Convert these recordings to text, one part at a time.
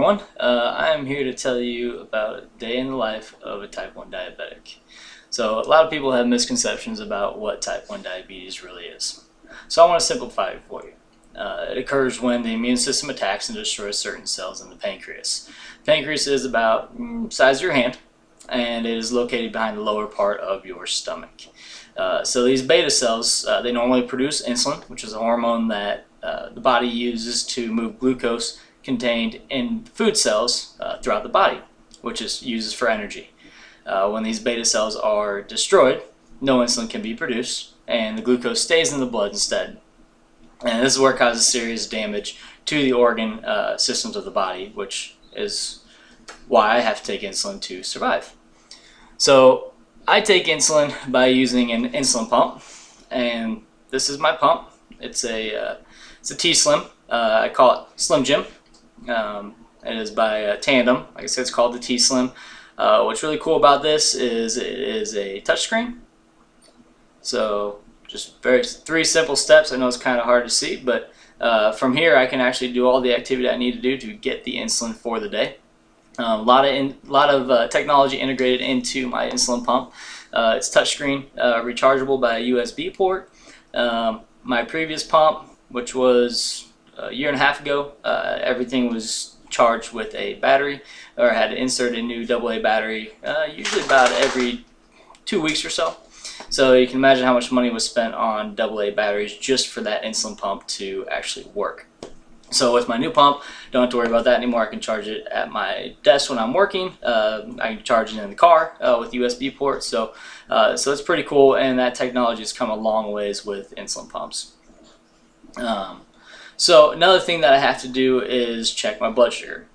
everyone. I am here to tell you about a day in the life of a type 1 diabetic. So a lot of people have misconceptions about what type 1 diabetes really is. So I want to simplify it for you. It occurs when the immune system attacks and destroys certain cells in the pancreas. Pancreas is about the size of your hand, and it is located behind the lower part of your stomach. So these beta cells, they normally produce insulin, which is a hormone that the body uses to move glucose contained in food cells throughout the body, which is uses for energy. When these beta cells are destroyed, no insulin can be produced, and the glucose stays in the blood instead. And this is where it causes serious damage to the organ systems of the body, which is why I have to take insulin to survive. So I take insulin by using an insulin pump, and this is my pump. It's a T-Slim. I call it Slim Jim. It is by Tandem. Like I said, it's called the T-Slim. What's really cool about this is it is a touchscreen. So just three simple steps. I know it's kind of hard to see, but from here I can actually do all the activity I need to do to get the insulin for the day. A lot of technology integrated into my insulin pump. It's touchscreen, rechargeable by a USB port. My previous pump, which was a year and a half ago, everything was charged with a battery, or I had to insert a new AA battery, usually about every 2 weeks or so. So you can imagine how much money was spent on AA batteries just for that insulin pump to actually work. So with my new pump, don't have to worry about that anymore. I can charge it at my desk when I'm working. I can charge it in the car with USB ports. So it's pretty cool, and that technology has come a long ways with insulin pumps. So another thing that I have to do is check my blood sugar.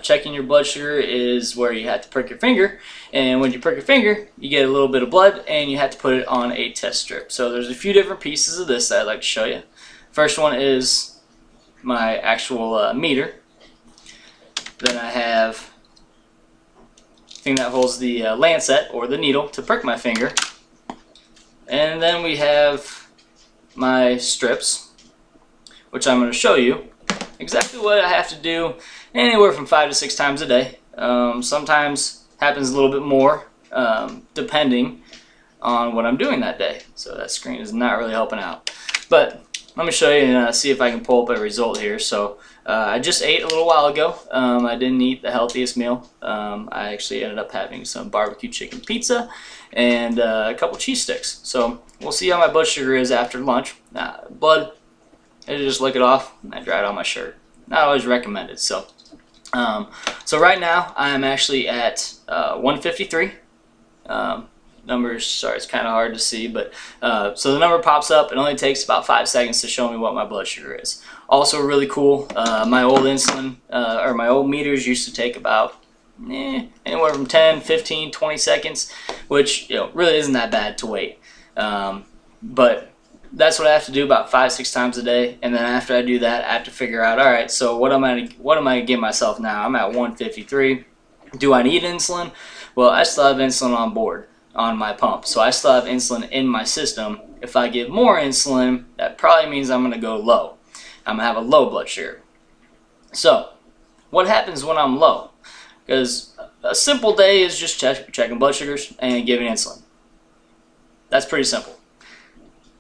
Checking your blood sugar is where you have to prick your finger, and when you prick your finger you get a little bit of blood and you have to put it on a test strip. So there's a few different pieces of this that I'd like to show you. First one is my actual meter. Then I have the thing that holds the lancet or the needle to prick my finger, and then we have my strips, which I'm going to show you exactly what I have to do anywhere from 5 to 6 times a day. Sometimes happens a little bit more depending on what I'm doing that day. So that screen is not really helping out. But let me show you and see if I can pull up a result here. So I just ate a little while ago. I didn't eat the healthiest meal. I actually ended up having some barbecue chicken pizza and a couple cheese sticks. So we'll see how my blood sugar is after lunch. Blood, I just lick it off and I dry it on my shirt. Not always recommended. So right now I am actually at 153. Numbers, sorry, it's kind of hard to see, but so the number pops up. It only takes about 5 seconds to show me what my blood sugar is. Also really cool, my old insulin or my old meters used to take about anywhere from 10, 15, 20 seconds, which really isn't that bad to wait. But that's what I have to do about 5-6 times a day, and then after I do that, I have to figure out, all right, so what am I gonna give myself now? I'm at 153. Do I need insulin? Well, I still have insulin on board on my pump, so I still have insulin in my system. If I give more insulin, that probably means I'm gonna go low. I'm gonna have a low blood sugar. So what happens when I'm low? Because a simple day is just checking blood sugars and giving insulin. That's pretty simple.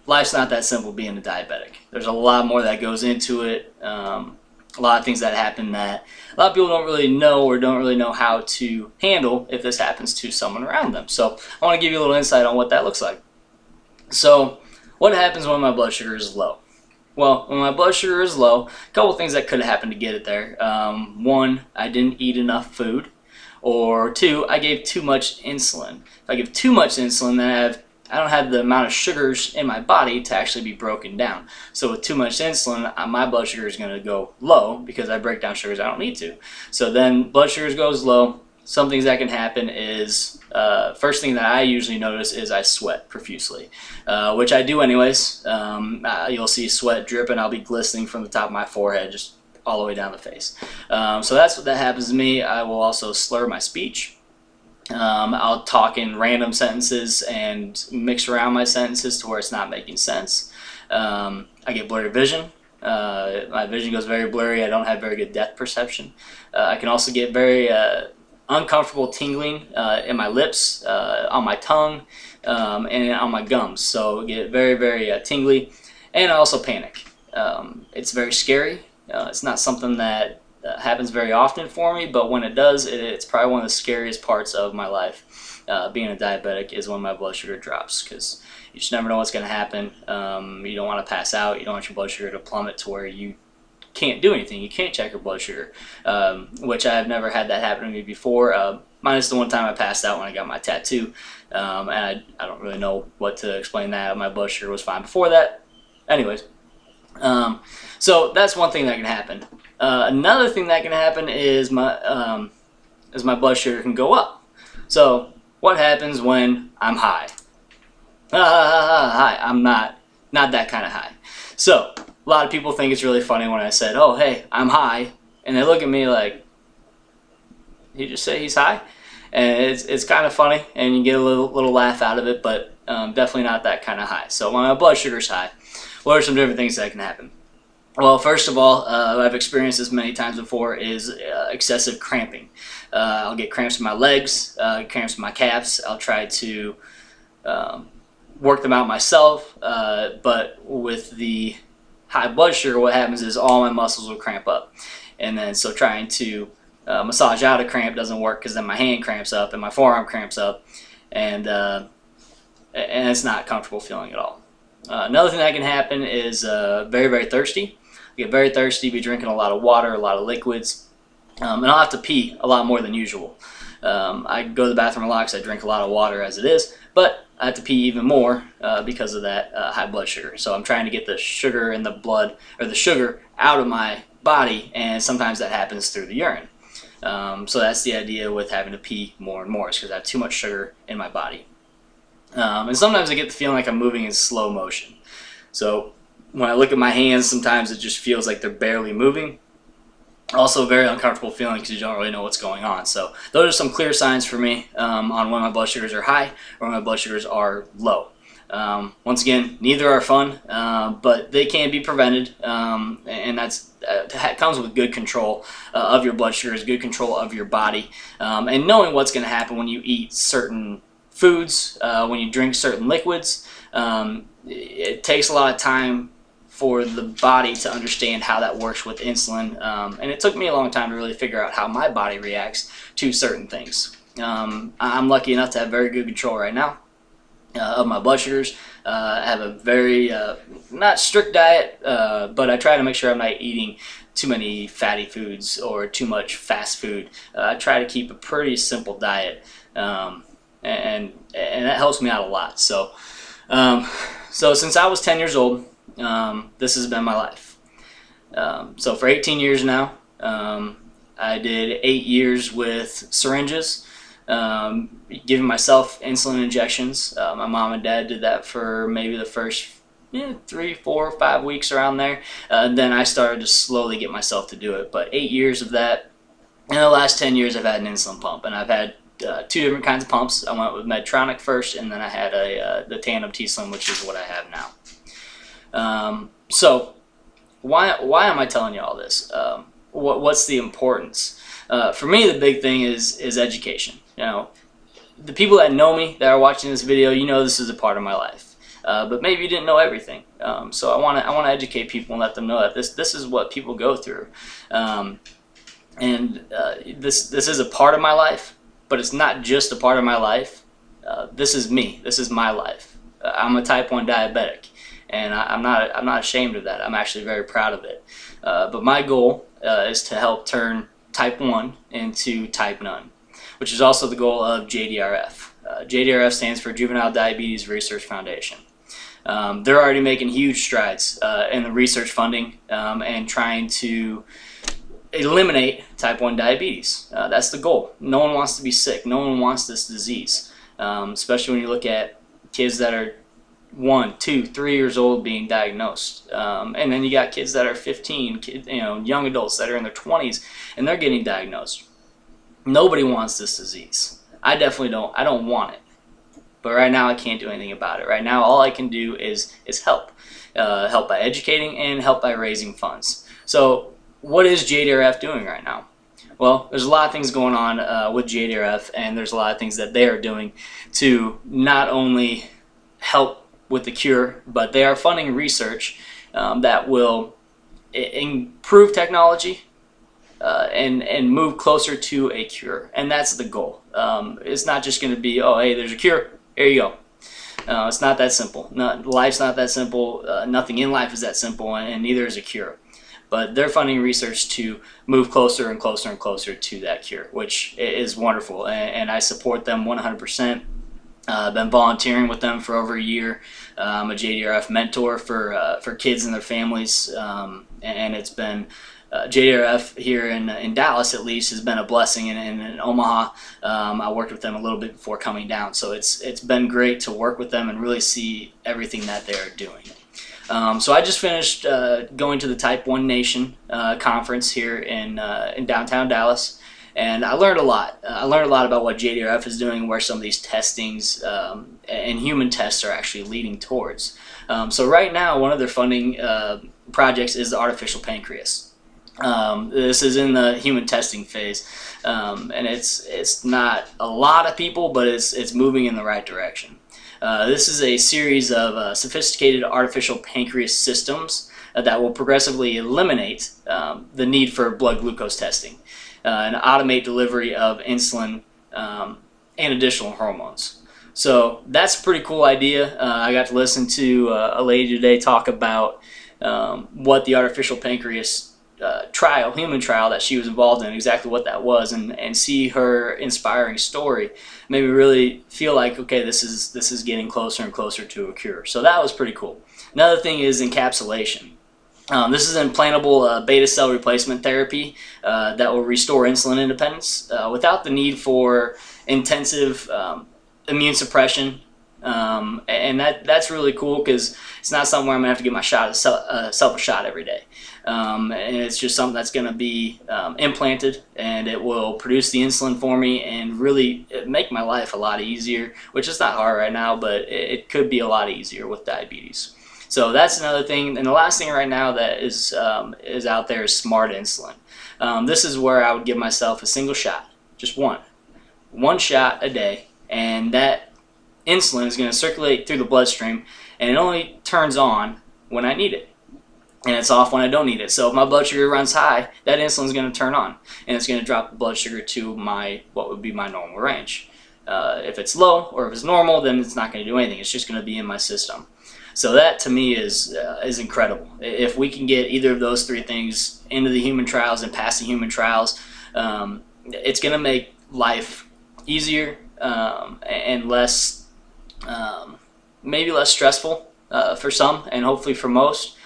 Life's not that simple being a diabetic. There's a lot more that goes into it. A lot of things that happen that a lot of people don't really know or don't really know how to handle if this happens to someone around them. So I want to give you a little insight on what that looks like. So what happens when my blood sugar is low? Well, when my blood sugar is low, a couple things that could happen to get it there. One, I didn't eat enough food, or two, I gave too much insulin. If I give too much insulin, then I don't have the amount of sugars in my body to actually be broken down. So with too much insulin, my blood sugar is going to go low because I break down sugars I don't need to. So then blood sugars goes low. Some things that can happen is, first thing that I usually notice is I sweat profusely, which I do anyways. You'll see sweat dripping. I'll be glistening from the top of my forehead just all the way down the face. So that's what that happens to me. I will also slur my speech. I'll talk in random sentences and mix around my sentences to where it's not making sense. I get blurry vision. My vision goes very blurry. I don't have very good depth perception. I can also get very uncomfortable tingling in my lips, on my tongue, and on my gums. So get very, very tingly, and I also panic. It's very scary. It's not something that happens very often for me, but when it does, it's probably one of the scariest parts of my life. Being a diabetic is when my blood sugar drops, because you just never know what's going to happen. You don't want to pass out. You don't want your blood sugar to plummet to where you can't do anything. You can't check your blood sugar, which I have never had that happen to me before, minus the one time I passed out when I got my tattoo. And I don't really know what to explain that. My blood sugar was fine before that. Anyways, so that's one thing that can happen. Another thing that can happen is my blood sugar can go up. So what happens when I'm high? High. I'm not that kind of high. So a lot of people think it's really funny when I said, "Oh, hey, I'm high," and they look at me like, "He just say he's high?" And it's kind of funny, and you get a little laugh out of it, but definitely not that kind of high. So when my blood sugar's high, what are some different things that can happen? Well, first of all, I've experienced this many times before, is excessive cramping. I'll get cramps in my legs, cramps in my calves. I'll try to work them out myself, but with the high blood sugar, what happens is all my muscles will cramp up. And then so trying to massage out a cramp doesn't work, because then my hand cramps up and my forearm cramps up, and it's not a comfortable feeling at all. Another thing that can happen is very, very thirsty. I get very thirsty, be drinking a lot of water, a lot of liquids, and I'll have to pee a lot more than usual. I go to the bathroom a lot because I drink a lot of water as it is, but I have to pee even more because of that high blood sugar. So I'm trying to get the sugar in the blood, or the sugar out of my body, and sometimes that happens through the urine. So that's the idea with having to pee more and more, is because I have too much sugar in my body. And sometimes I get the feeling like I'm moving in slow motion. So when I look at my hands, sometimes it just feels like they're barely moving. Also, very uncomfortable feeling because you don't really know what's going on. So those are some clear signs for me on when my blood sugars are high or when my blood sugars are low. Once again, neither are fun, but they can be prevented, and that comes with good control of your blood sugars, good control of your body, and knowing what's going to happen when you eat certain foods, when you drink certain liquids. It takes a lot of time for the body to understand how that works with insulin, and it took me a long time to really figure out how my body reacts to certain things. I'm lucky enough to have very good control right now of my blood sugars. I have a very not strict diet, but I try to make sure I'm not eating too many fatty foods or too much fast food. I try to keep a pretty simple diet, and that helps me out a lot. So since I was 10 years old, this has been my life. So for 18 years now, I did 8 years with syringes, giving myself insulin injections. My mom and dad did that for maybe the first 3, 4, 5 weeks around there. Then I started to slowly get myself to do it. But 8 years of that. In the last 10 years, I've had an insulin pump, and I've had 2 different kinds of pumps. I went with Medtronic first, and then I had the Tandem T:slim, which is what I have now. So why am I telling you all this? What's the importance? For me, the big thing is education. You know, the people that know me, that are watching this video, you know this is a part of my life. But maybe you didn't know everything. So I want to educate people and let them know that this is what people go through. This is a part of my life, but it's not just a part of my life. This is me. This is my life. I'm a type 1 diabetic, and I'm not ashamed of that. I'm actually very proud of it. But my goal is to help turn type 1 into type none, which is also the goal of JDRF. JDRF stands for Juvenile Diabetes Research Foundation. They're already making huge strides in the research funding and trying to eliminate type 1 diabetes. That's the goal. No one wants to be sick. No one wants this disease, especially when you look at kids that are 1, 2, 3 years old being diagnosed, and then you got kids that are 15, young adults that are in their 20s, and they're getting diagnosed. Nobody wants this disease. I definitely don't. I don't want it. But right now I can't do anything about it. Right now all I can do is help. help by educating, and help by raising funds. So what is JDRF doing right now? Well, there's a lot of things going on with JDRF, and there's a lot of things that they are doing to not only help with the cure, but they are funding research that will improve technology and move closer to a cure. And that's the goal. It's not just going to be, oh, hey, there's a cure, here you go. It's not that simple. Life's not that simple. Nothing in life is that simple, and neither is a cure. But they're funding research to move closer and closer and closer to that cure, which is wonderful, and I support them 100%. I've been volunteering with them for over a year. I'm a JDRF mentor for kids and their families, and it's been JDRF here in Dallas, at least, has been a blessing. And in Omaha, I worked with them a little bit before coming down, so it's been great to work with them and really see everything that they're doing. So I just finished going to the Type 1 Nation conference here in downtown Dallas, and I learned a lot. I learned a lot about what JDRF is doing, where some of these testings and human tests are actually leading towards. So right now, one of their funding projects is the artificial pancreas. This is in the human testing phase, and it's not a lot of people, but it's moving in the right direction. This is a series of sophisticated artificial pancreas systems that will progressively eliminate the need for blood glucose testing and automate delivery of insulin and additional hormones. So that's a pretty cool idea. I got to listen to a lady today talk about what the artificial pancreas human trial that she was involved in, exactly what that was, and see her inspiring story made me really feel like, okay, this is getting closer and closer to a cure. So that was pretty cool. Another thing is encapsulation. This is implantable beta cell replacement therapy that will restore insulin independence without the need for intensive immune suppression. And that's really cool, because it's not something where I'm gonna have to give myself a shot every day, and it's just something that's gonna be implanted, and it will produce the insulin for me and really make my life a lot easier, which is not hard right now, but it could be a lot easier with diabetes. So that's another thing. And the last thing right now that is out there is smart insulin. This is where I would give myself a single shot, just one shot a day, and that insulin is going to circulate through the bloodstream, and it only turns on when I need it, and it's off when I don't need it. So if my blood sugar runs high, that insulin is going to turn on, and it's going to drop the blood sugar to what would be my normal range. If it's low or if it's normal, then it's not going to do anything. It's just going to be in my system. So that to me is incredible. If we can get either of those three things into the human trials and pass the human trials, it's going to make life easier and less, maybe less stressful for some, and hopefully for most.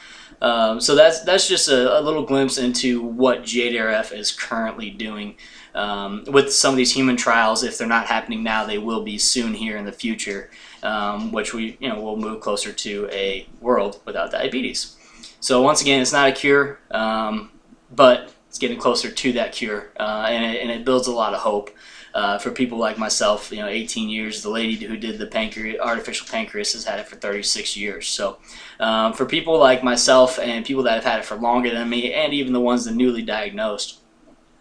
So that's just a little glimpse into what JDRF is currently doing with some of these human trials. If they're not happening now, they will be soon here in the future, which will move closer to a world without diabetes. So once again, it's not a cure, but it's getting closer to that cure, and it builds a lot of hope for people like myself. 18 years. The lady who did the artificial pancreas has had it for 36 years. So for people like myself and people that have had it for longer than me, and even the ones that are newly diagnosed,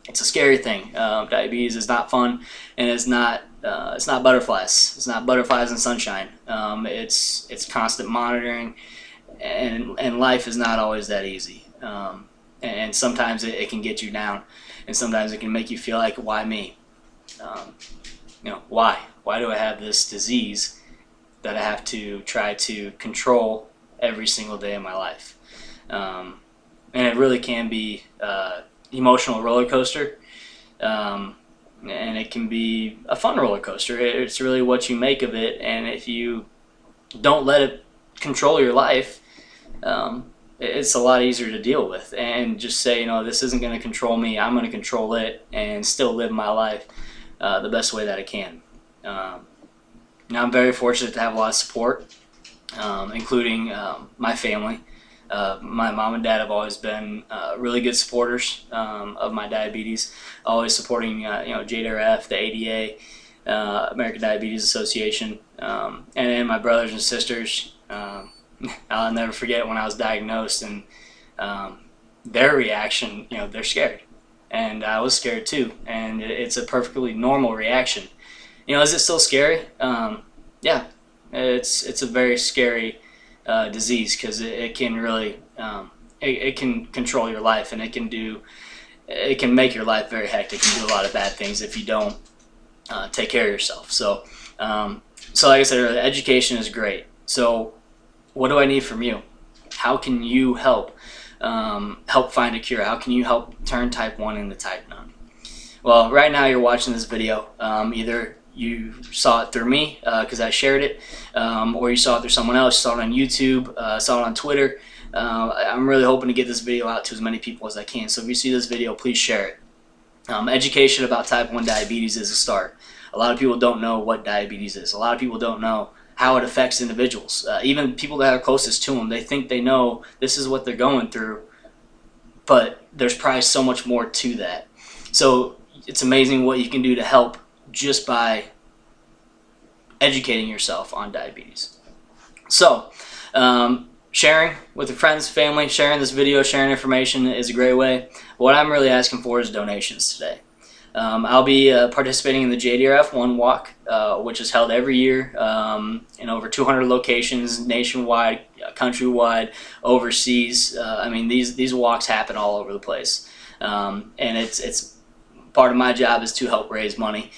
it's a scary thing. Diabetes is not fun, and it's not butterflies. It's not butterflies and sunshine. It's constant monitoring, and life is not always that easy. And sometimes it can get you down, and sometimes it can make you feel like, why me? Why? Why do I have this disease that I have to try to control every single day of my life? And it really can be emotional roller coaster, and it can be a fun roller coaster. It's really what you make of it, and if you don't let it control your life, it's a lot easier to deal with, and just say, this isn't going to control me. I'm going to control it and still live my life the best way that I can. Now, I'm very fortunate to have a lot of support, including my family. My mom and dad have always been really good supporters of my diabetes, always supporting JDRF, the ADA, American Diabetes Association, and then my brothers and sisters. I'll never forget when I was diagnosed, and their reaction, they're scared. And I was scared too, and it's a perfectly normal reaction. Is it still scary? Yeah, it's a very scary disease, because it can really it can control your life, and it can make your life very hectic and do a lot of bad things if you don't take care of yourself. So like I said earlier, education is great. So what do I need from you? How can you help find a cure? How can you help turn type 1 into type none? Well, right now you're watching this video. Either you saw it through me because I shared it, or you saw it through someone else. You saw it on YouTube, saw it on Twitter. I'm really hoping to get this video out to as many people as I can. So if you see this video, please share it. Education about type 1 diabetes is a start. A lot of people don't know what diabetes is. A lot of people don't know how it affects individuals. Even people that are closest to them, they think they know this is what they're going through, but there's probably so much more to that. So it's amazing what you can do to help just by educating yourself on diabetes. So sharing with your friends, family, sharing this video, sharing information is a great way. What I'm really asking for is donations today. I'll be participating in the JDRF One Walk, which is held every year in over 200 locations, nationwide, countrywide, overseas. I mean, these walks happen all over the place, and it's part of my job is to help raise money,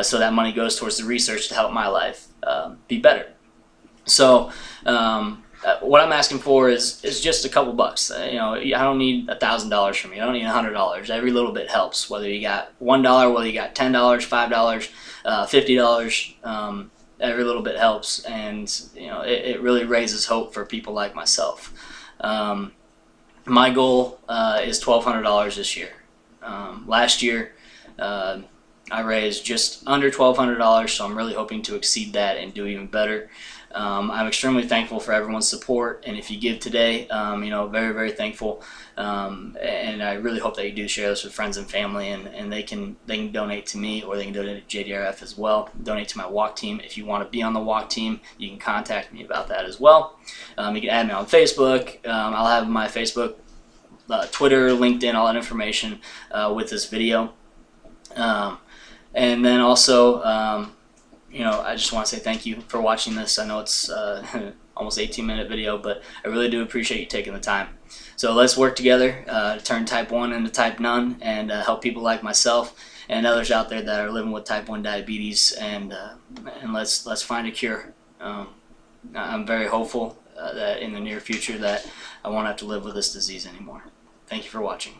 so that money goes towards the research to help my life be better. So what I'm asking for is just a couple bucks. I don't need $1,000 from you. I don't need $100. Every little bit helps. Whether you got $1, whether you got $10, $5, $50, every little bit helps, and it really raises hope for people like myself. My goal is $1,200 this year. Last year I raised just under $1,200, so I'm really hoping to exceed that and do even better. I'm extremely thankful for everyone's support, and if you give today, very, very thankful. And I really hope that you do share this with friends and family, and they can donate to me, or they can donate to JDRF as well. Donate to my walk team. If you want to be on the walk team, you can contact me about that as well. You can add me on Facebook. I'll have my Facebook, Twitter, LinkedIn, all that information with this video. And then also, I just want to say thank you for watching this. I know it's almost 18-minute video, but I really do appreciate you taking the time. So let's work together to turn type 1 into type none, and help people like myself and others out there that are living with type 1 diabetes, and let's find a cure. I'm very hopeful that in the near future that I won't have to live with this disease anymore. Thank you for watching.